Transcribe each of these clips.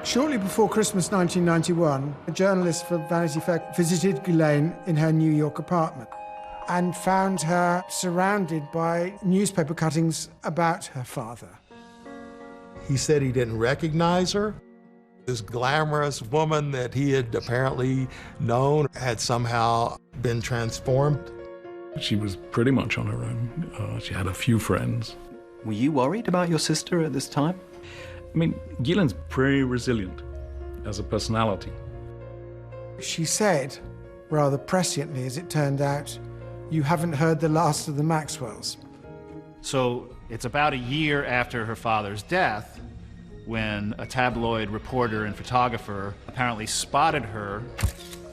Shortly before Christmas 1991, a journalist for Vanity Fair visited Ghislaine in her New York apartment and found her surrounded by newspaper cuttings about her father. He said he didn't recognize her. This glamorous woman that he had apparently known had somehow been transformed. She was pretty much on her own. She had a few friends. Were you worried about your sister at this time? I mean, Ghislaine's pretty resilient as a personality. She said, rather presciently as it turned out, "You haven't heard the last of the Maxwells." So it's about a year after her father's death when a tabloid reporter and photographer apparently spotted her.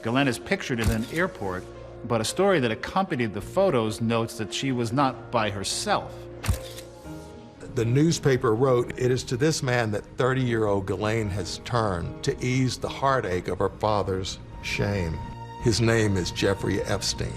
Ghislaine is pictured in an airport, but a story that accompanied the photos notes that she was not by herself. The newspaper wrote, "It is to this man that 30-year-old Ghislaine has turned to ease the heartache of her father's shame. His name is Jeffrey Epstein."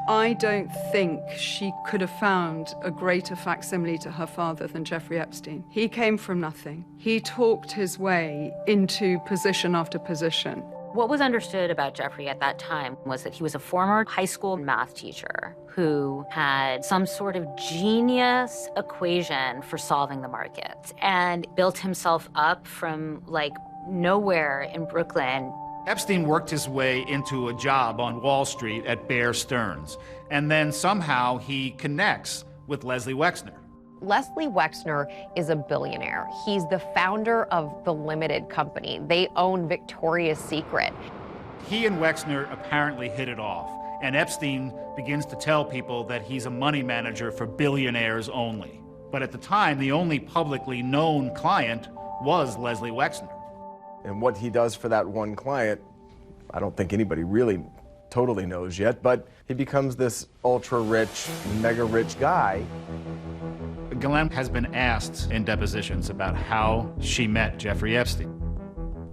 I don't think she could have found a greater facsimile to her father than Jeffrey Epstein. He came from nothing. He talked his way into position after position. What was understood about Jeffrey at that time was that he was a former high school math teacher who had some sort of genius equation for solving the markets and built himself up from like nowhere in Brooklyn. Epstein worked his way into a job on Wall Street at Bear Stearns, and then somehow he connects with Leslie Wexner. Leslie Wexner is a billionaire. He's the founder of the Limited Company. They own Victoria's Secret. He and Wexner apparently hit it off, and Epstein begins to tell people that he's a money manager for billionaires only. But at the time, the only publicly known client was Leslie Wexner. And what he does for that one client, I don't think anybody really totally knows yet, but he becomes this ultra-rich, mega-rich guy. Ghislaine has been asked in depositions about how she met Jeffrey Epstein.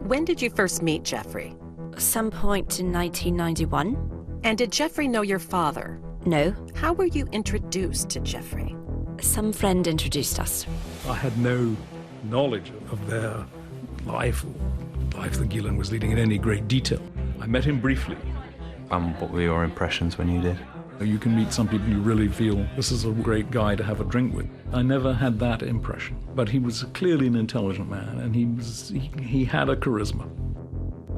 When did you first meet Jeffrey? Some point in 1991. And did Jeffrey know your father? No. How were you introduced to Jeffrey? Some friend introduced us. I had no knowledge of their life, or life that Ghislaine was leading in any great detail. I met him briefly. What were your impressions when you did? You can meet some people you really feel, this is a great guy to have a drink with. I never had that impression, but he was clearly an intelligent man, and he had a charisma.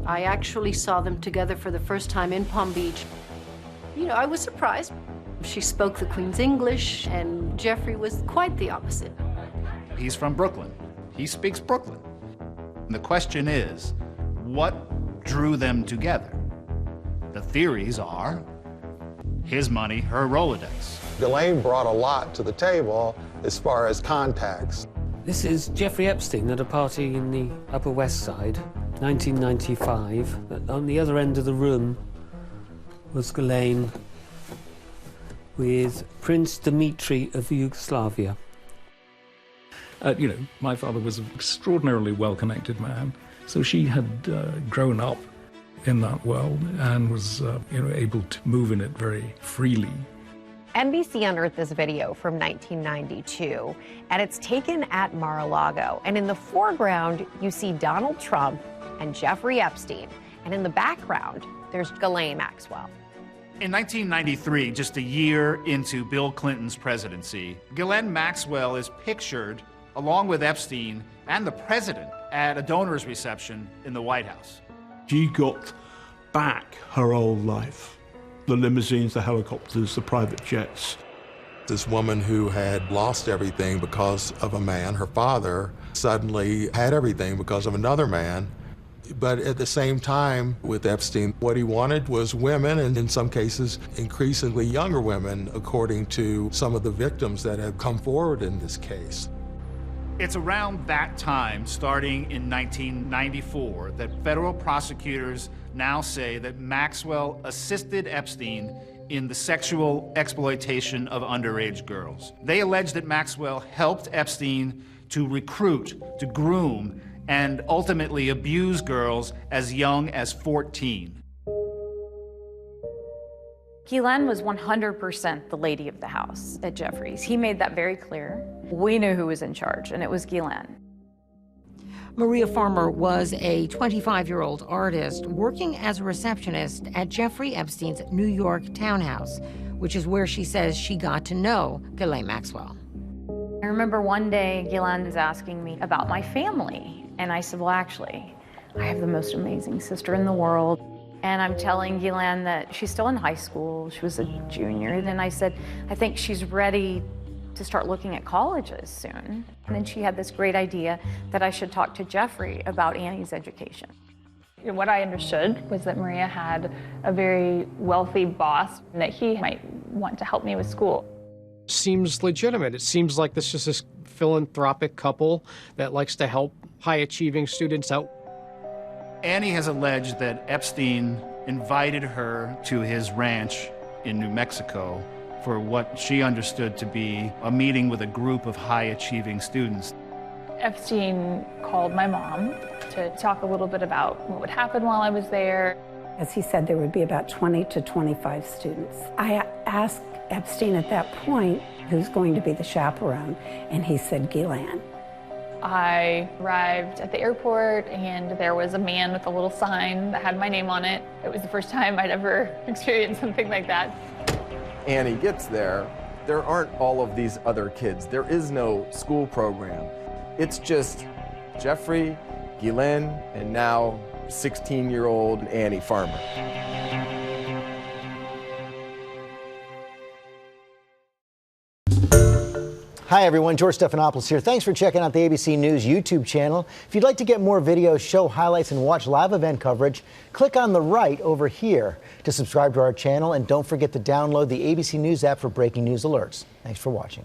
I actually saw them together for the first time in Palm Beach. You know, I was surprised. She spoke the Queen's English, and Jeffrey was quite the opposite. He's from Brooklyn. He speaks Brooklyn. And the question is, what drew them together? The theories are his money, her Rolodex. Ghislaine brought a lot to the table as far as contacts. This is Jeffrey Epstein at a party in the Upper West Side, 1995. On the other end of the room was Ghislaine with Prince Dmitri of Yugoslavia. My father was an extraordinarily well-connected man, so she had grown up in that world and was able to move in it very freely. NBC unearthed this video from 1992, and it's taken at Mar-a-Lago. And in the foreground, you see Donald Trump and Jeffrey Epstein. And in the background, there's Ghislaine Maxwell. In 1993, just a year into Bill Clinton's presidency, Ghislaine Maxwell is pictured along with Epstein and the president at a donor's reception in the White House. She got back her old life. The limousines, the helicopters, the private jets. This woman who had lost everything because of a man, her father, suddenly had everything because of another man. But at the same time, with Epstein, what he wanted was women, and in some cases, increasingly younger women, according to some of the victims that have come forward in this case. It's around that time, starting in 1994, that federal prosecutors now say that Maxwell assisted Epstein in the sexual exploitation of underage girls. They allege that Maxwell helped Epstein to recruit, to groom, and ultimately abuse girls as young as 14. Ghislaine was 100% the lady of the house at Jeffrey's. He made that very clear. We knew who was in charge, and it was Ghislaine. Maria Farmer was a 25-year-old artist working as a receptionist at Jeffrey Epstein's New York townhouse, which is where she says she got to know Ghislaine Maxwell. I remember one day Ghislaine was asking me about my family, and I said, well, actually, I have the most amazing sister in the world. And I'm telling Ghislaine that she's still in high school. She was a junior. And I said, I think she's ready to start looking at colleges soon. And then she had this great idea that I should talk to Jeffrey about Annie's education. What I understood was that Maria had a very wealthy boss and that he might want to help me with school. Seems legitimate. It seems like this is this philanthropic couple that likes to help high-achieving students out. Annie has alleged that Epstein invited her to his ranch in New Mexico for what she understood to be a meeting with a group of high-achieving students. Epstein called my mom to talk a little bit about what would happen while I was there. As he said, there would be about 20 to 25 students. I asked Epstein at that point who's going to be the chaperone, and he said Ghislaine. I arrived at the airport and there was a man with a little sign that had my name on it. It was the first time I'd ever experienced something like that. Annie gets there. There aren't all of these other kids. There is no school program. It's just Jeffrey, Ghislaine, and now 16-year-old Annie Farmer. Hi everyone, George Stephanopoulos here. Thanks for checking out the ABC News YouTube channel. If you'd like to get more videos, show highlights, and watch live event coverage, click on the right over here to subscribe to our channel, and don't forget to download the ABC News app for breaking news alerts. Thanks for watching.